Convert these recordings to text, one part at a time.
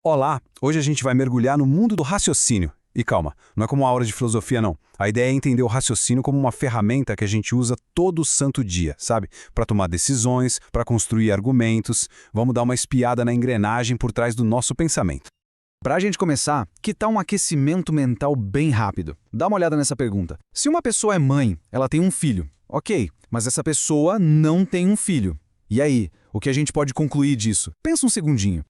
Olá! Hoje a gente vai mergulhar no mundo do raciocínio. E calma, não é como uma aula de filosofia, não. A ideia é entender o raciocínio como uma ferramenta que a gente usa todo santo dia, sabe? Para tomar decisões, para construir argumentos. Vamos dar uma espiada na engrenagem por trás do nosso pensamento. Para a gente começar, que tal um aquecimento mental bem rápido? Dá uma olhada nessa pergunta. Se uma pessoa é mãe, ela tem um filho. Ok, mas essa pessoa não tem um filho. E aí, o que a gente pode concluir disso? Pensa um segundinho.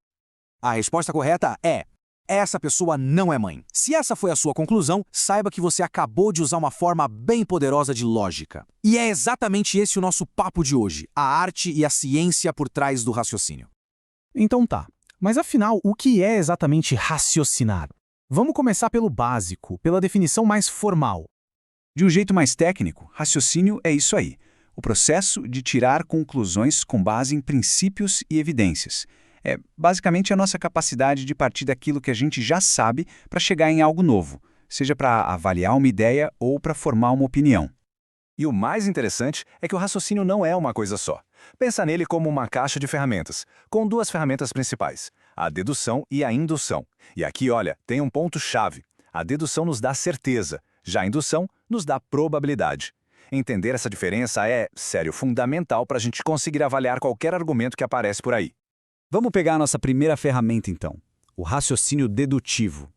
A resposta correta é: essa pessoa não é mãe. Se essa foi a sua conclusão, saiba que você acabou de usar uma forma bem poderosa de lógica. E é exatamente esse o nosso papo de hoje, a arte e a ciência por trás do raciocínio. Então tá, mas afinal, o que é exatamente raciocinar? Vamos começar pelo básico, pela definição mais formal. De um jeito mais técnico, raciocínio é isso aí: o processo de tirar conclusões com base em princípios e evidências. É basicamente a nossa capacidade de partir daquilo que a gente já sabe para chegar em algo novo, seja para avaliar uma ideia ou para formar uma opinião. E o mais interessante é que o raciocínio não é uma coisa só. Pensa nele como uma caixa de ferramentas, com duas ferramentas principais, a dedução e a indução. E aqui, olha, tem um ponto-chave. A dedução nos dá certeza, já a indução nos dá probabilidade. Entender essa diferença é, sério, fundamental para a gente conseguir avaliar qualquer argumento que aparece por aí. Vamos pegar a nossa primeira ferramenta então, o raciocínio dedutivo.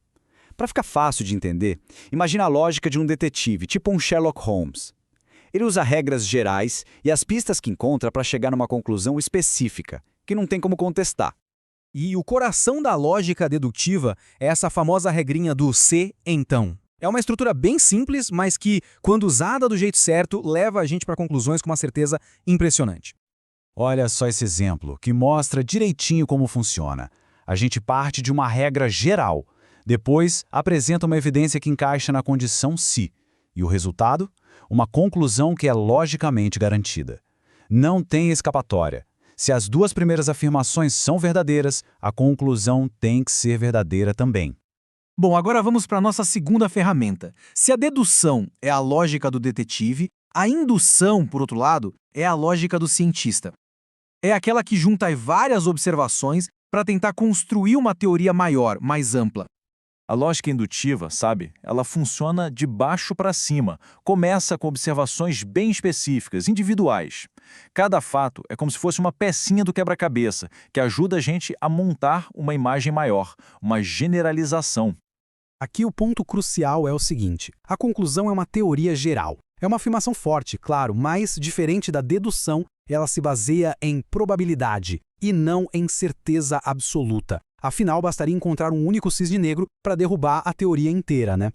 Para ficar fácil de entender, imagina a lógica de um detetive, tipo um Sherlock Holmes. Ele usa regras gerais e as pistas que encontra para chegar numa conclusão específica, que não tem como contestar. E o coração da lógica dedutiva é essa famosa regrinha do se, então. É uma estrutura bem simples, mas que, quando usada do jeito certo, leva a gente para conclusões com uma certeza impressionante. Olha só esse exemplo, que mostra direitinho como funciona. A gente parte de uma regra geral, depois apresenta uma evidência que encaixa na condição se. E o resultado? Uma conclusão que é logicamente garantida. Não tem escapatória. Se as duas primeiras afirmações são verdadeiras, a conclusão tem que ser verdadeira também. Bom, agora vamos para a nossa segunda ferramenta. Se a dedução é a lógica do detetive, a indução, por outro lado, é a lógica do cientista. É aquela que junta várias observações para tentar construir uma teoria maior, mais ampla. A lógica indutiva, sabe, ela funciona de baixo para cima, começa com observações bem específicas, individuais. Cada fato é como se fosse uma pecinha do quebra-cabeça, que ajuda a gente a montar uma imagem maior, uma generalização. Aqui o ponto crucial é o seguinte: a conclusão é uma teoria geral. É uma afirmação forte, claro, mas diferente da dedução, ela se baseia em probabilidade e não em certeza absoluta. Afinal, bastaria encontrar um único cisne negro para derrubar a teoria inteira, né?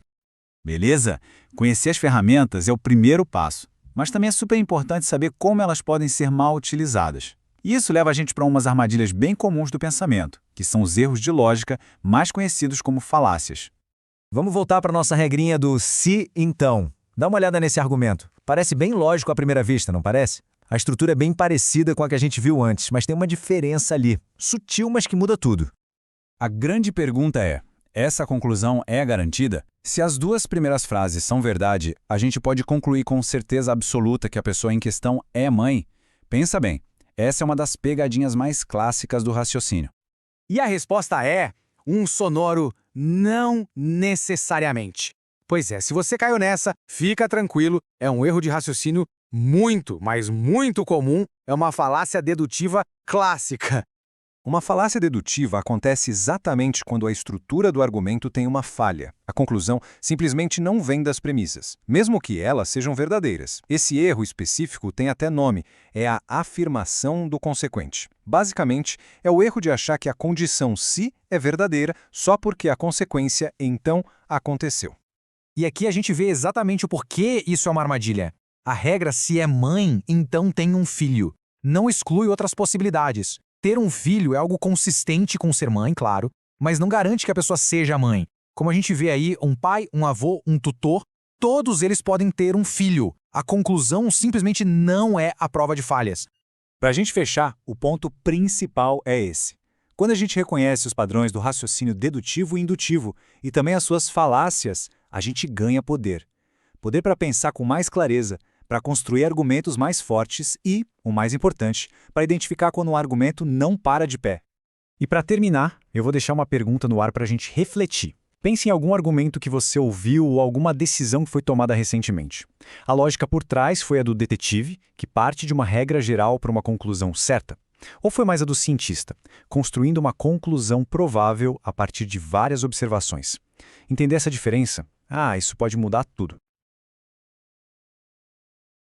Beleza? Conhecer as ferramentas é o primeiro passo, mas também é super importante saber como elas podem ser mal utilizadas. E isso leva a gente para umas armadilhas bem comuns do pensamento, que são os erros de lógica, mais conhecidos como falácias. Vamos voltar para a nossa regrinha do se, então. Dá uma olhada nesse argumento. Parece bem lógico à primeira vista, não parece? A estrutura é bem parecida com a que a gente viu antes, mas tem uma diferença ali. Sutil, mas que muda tudo. A grande pergunta é: essa conclusão é garantida? Se as duas primeiras frases são verdade, a gente pode concluir com certeza absoluta que a pessoa em questão é mãe? Pensa bem, essa é uma das pegadinhas mais clássicas do raciocínio. E a resposta é um sonoro não necessariamente. Pois é, se você caiu nessa, fica tranquilo, é um erro de raciocínio muito, mas muito comum, é uma falácia dedutiva clássica. Uma falácia dedutiva acontece exatamente quando a estrutura do argumento tem uma falha. A conclusão simplesmente não vem das premissas, mesmo que elas sejam verdadeiras. Esse erro específico tem até nome, é a afirmação do consequente. Basicamente, é o erro de achar que a condição se é verdadeira só porque a consequência então aconteceu. E aqui a gente vê exatamente o porquê isso é uma armadilha. A regra, se é mãe, então tem um filho. Não exclui outras possibilidades. Ter um filho é algo consistente com ser mãe, claro, mas não garante que a pessoa seja mãe. Como a gente vê aí, um pai, um avô, um tutor, todos eles podem ter um filho. A conclusão simplesmente não é a prova de falhas. Para a gente fechar, o ponto principal é esse. Quando a gente reconhece os padrões do raciocínio dedutivo e indutivo e também as suas falácias, a gente ganha poder. Poder para pensar com mais clareza, para construir argumentos mais fortes e, o mais importante, para identificar quando um argumento não para de pé. E para terminar, eu vou deixar uma pergunta no ar para a gente refletir. Pense em algum argumento que você ouviu ou alguma decisão que foi tomada recentemente. A lógica por trás foi a do detetive, que parte de uma regra geral para uma conclusão certa? Ou foi mais a do cientista, construindo uma conclusão provável a partir de várias observações? Entender essa diferença? Isso pode mudar tudo.